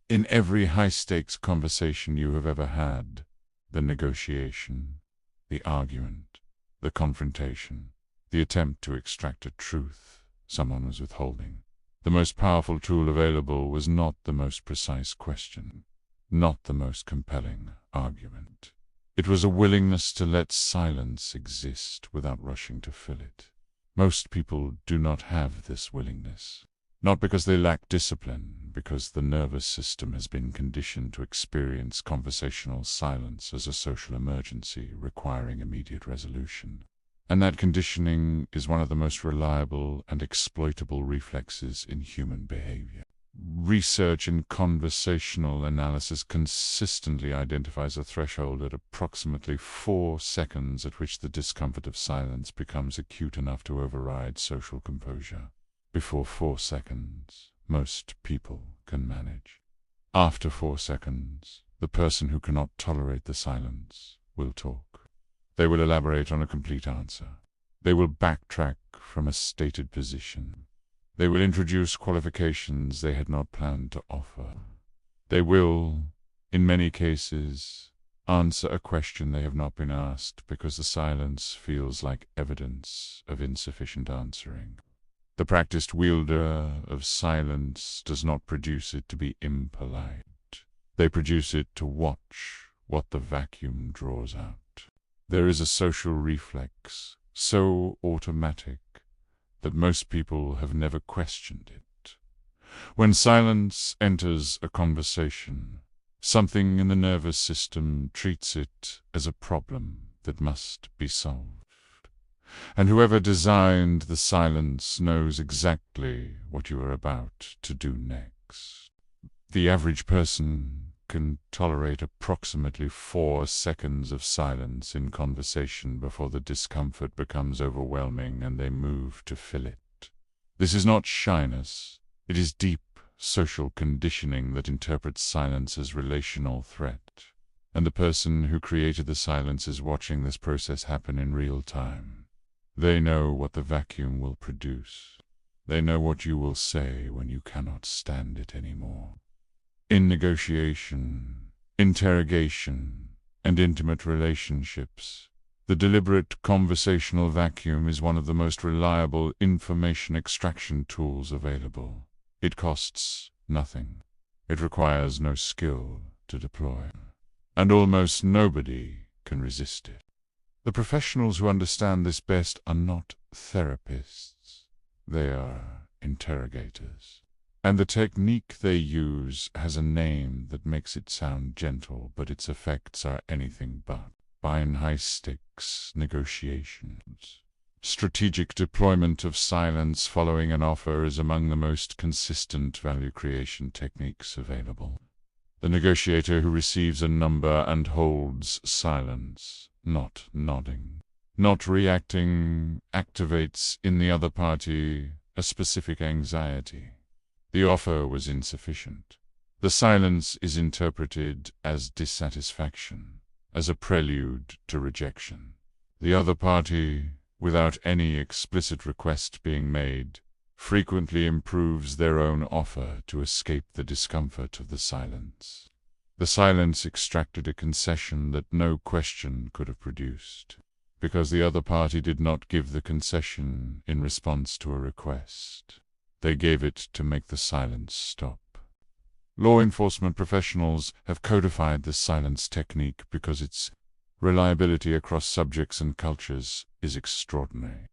In every high-stakes conversation you have ever had, the negotiation, the argument, the confrontation, the attempt to extract a truth someone was withholding, the most powerful tool available was not the most precise question, not the most compelling argument. It was a willingness to let silence exist without rushing to fill it. Most people do not have this willingness. Not because they lack discipline, because the nervous system has been conditioned to experience conversational silence as a social emergency requiring immediate resolution. And that conditioning is one of the most reliable and exploitable reflexes in human behavior. Research in conversational analysis consistently identifies a threshold at approximately 4 seconds at which the discomfort of silence becomes acute enough to override social composure. Before 4 seconds, most people can manage. After 4 seconds, the person who cannot tolerate the silence will talk. They will elaborate on a complete answer. They will backtrack from a stated position. They will introduce qualifications they had not planned to offer. They will, in many cases, answer a question they have not been asked because the silence feels like evidence of insufficient answering. The practiced wielder of silence does not produce it to be impolite. They produce it to watch what the vacuum draws out. There is a social reflex, so automatic, that most people have never questioned it. When silence enters a conversation, something in the nervous system treats it as a problem that must be solved. And whoever designed the silence knows exactly what you are about to do next. The average person can tolerate approximately 4 seconds of silence in conversation before the discomfort becomes overwhelming and they move to fill it. This is not shyness. It is deep social conditioning that interprets silence as relational threat. And the person who created the silence is watching this process happen in real time. They know what the vacuum will produce. They know what you will say when you cannot stand it anymore. In negotiation, interrogation, and intimate relationships, the deliberate conversational vacuum is one of the most reliable information extraction tools available. It costs nothing. It requires no skill to deploy. And almost nobody can resist it. The professionals who understand this best are not therapists. They are interrogators. And the technique they use has a name that makes it sound gentle, but its effects are anything but. In high-stakes negotiations, strategic deployment of silence following an offer is among the most consistent value creation techniques available. The negotiator who receives a number and holds silence, not nodding, not reacting, activates in the other party a specific anxiety. The offer was insufficient. The silence is interpreted as dissatisfaction, as a prelude to rejection. The other party, without any explicit request being made, frequently improves their own offer to escape the discomfort of the silence. The silence extracted a concession that no question could have produced, because the other party did not give the concession in response to a request. They gave it to make the silence stop. Law enforcement professionals have codified this silence technique because its reliability across subjects and cultures is extraordinary.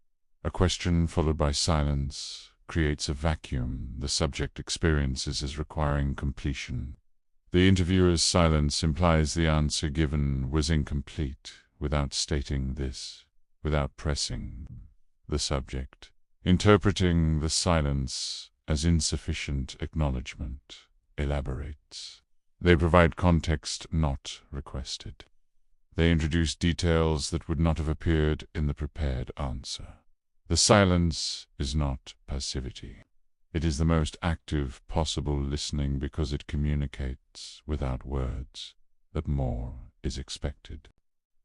A question followed by silence creates a vacuum the subject experiences as requiring completion. The interviewer's silence implies the answer given was incomplete without stating this, without pressing the subject. Interpreting the silence as insufficient acknowledgement elaborates. They provide context not requested. They introduce details that would not have appeared in the prepared answer. The silence is not passivity. It is the most active possible listening because it communicates, without words, that more is expected.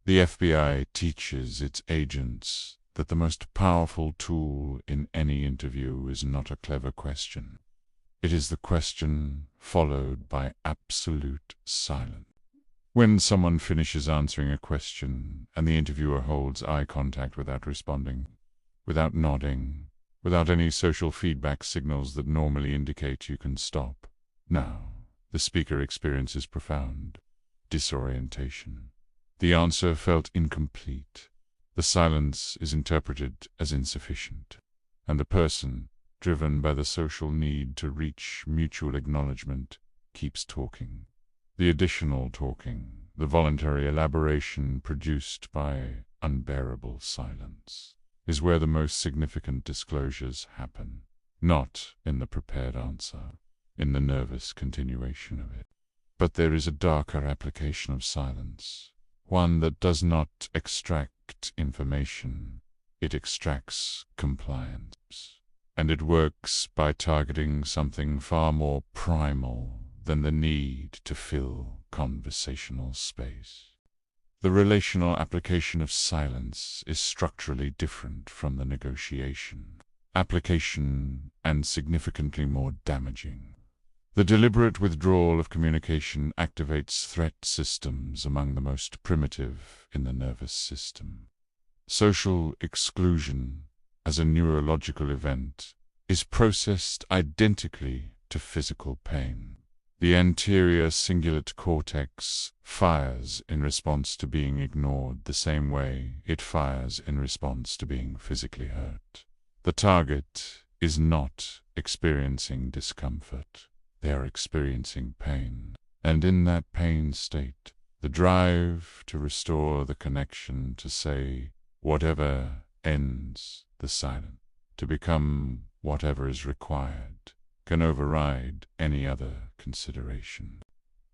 The FBI teaches its agents that the most powerful tool in any interview is not a clever question. It is the question followed by absolute silence. When someone finishes answering a question and the interviewer holds eye contact without responding, without nodding, without any social feedback signals that normally indicate you can stop, now the speaker experiences profound disorientation. The answer felt incomplete. The silence is interpreted as insufficient, and the person, driven by the social need to reach mutual acknowledgement, keeps talking. The additional talking, the voluntary elaboration produced by unbearable silence, is where the most significant disclosures happen, not in the prepared answer, in the nervous continuation of it. But there is a darker application of silence, one that does not extract information, it extracts compliance. And it works by targeting something far more primal than the need to fill conversational space. The relational application of silence is structurally different from the negotiation application and significantly more damaging. The deliberate withdrawal of communication activates threat systems among the most primitive in the nervous system. Social exclusion, as a neurological event, is processed identically to physical pain. The anterior cingulate cortex fires in response to being ignored the same way it fires in response to being physically hurt. The target is not experiencing discomfort. They are experiencing pain. And in that pain state, the drive to restore the connection, to say whatever ends the silence, to become whatever is required, can override any other consideration.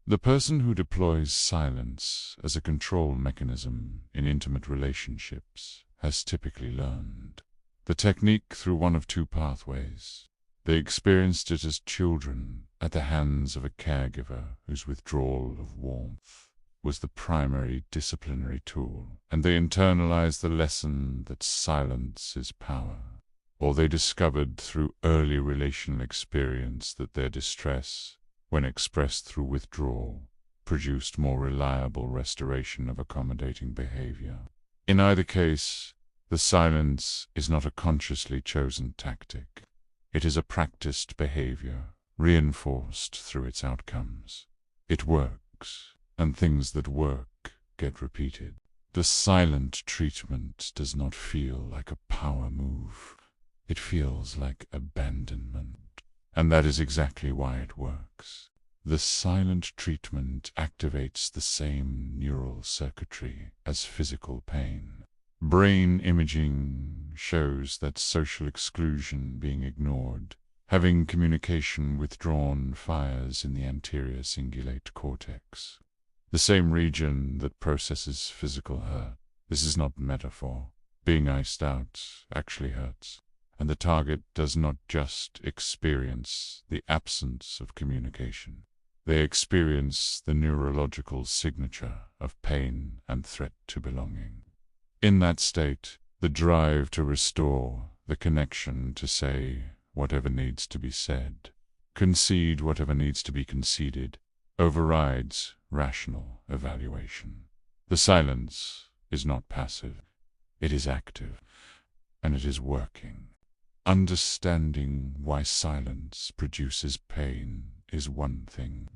The person who deploys silence as a control mechanism in intimate relationships has typically learned the technique through one of two pathways. They experienced it as children at the hands of a caregiver whose withdrawal of warmth was the primary disciplinary tool, and they internalized the lesson that silence is power. Or they discovered through early relational experience that their distress, when expressed through withdrawal, produced more reliable restoration of accommodating behavior. In either case, the silence is not a consciously chosen tactic. It is a practiced behavior, reinforced through its outcomes. It works, and things that work get repeated. The silent treatment does not feel like a power move. It feels like abandonment. And that is exactly why it works. The silent treatment activates the same neural circuitry as physical pain. Brain imaging shows that social exclusion being ignored, having communication withdrawn, fires in the anterior cingulate cortex, the same region that processes physical hurt. This is not metaphor. Being iced out actually hurts. And the target does not just experience the absence of communication. They experience the neurological signature of pain and threat to belonging. In that state, the drive to restore, the connection to say whatever needs to be said, concede whatever needs to be conceded, overrides rational evaluation. The silence is not passive. It is active, and it is working. Understanding why silence produces pain is one thing.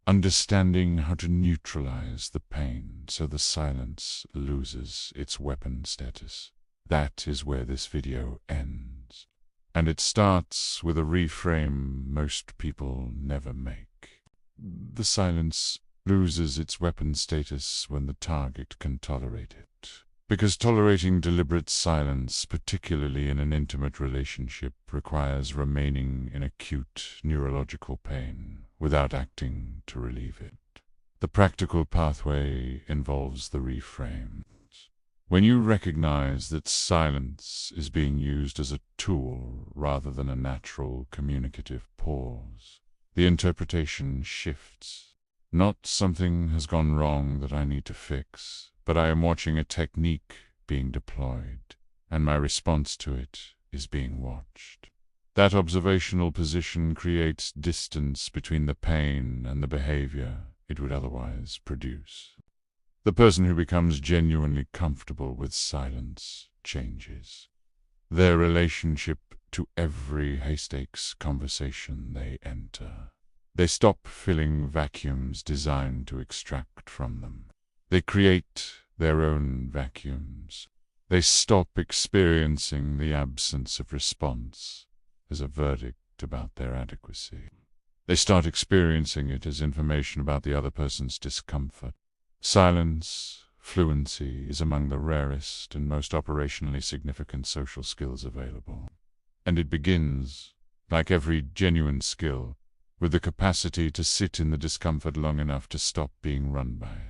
Understanding how to neutralize the pain so the silence loses its weapon status, that is where this video ends. And it starts with a reframe most people never make. The silence loses its weapon status when the target can tolerate it. Because tolerating deliberate silence, particularly in an intimate relationship, requires remaining in acute neurological pain without acting to relieve it. The practical pathway involves the reframe. When you recognize that silence is being used as a tool rather than a natural communicative pause, the interpretation shifts. Not something has gone wrong that I need to fix, but I am watching a technique being deployed, and my response to it is being watched. That observational position creates distance between the pain and the behavior it would otherwise produce. The person who becomes genuinely comfortable with silence changes. Their relationship to every high-stakes conversation they enter. They stop filling vacuums designed to extract from them. They create their own vacuums. They stop experiencing the absence of response as a verdict about their adequacy. They start experiencing it as information about the other person's discomfort. Silence, fluency, is among the rarest and most operationally significant social skills available. And it begins, like every genuine skill, with the capacity to sit in the discomfort long enough to stop being run by it.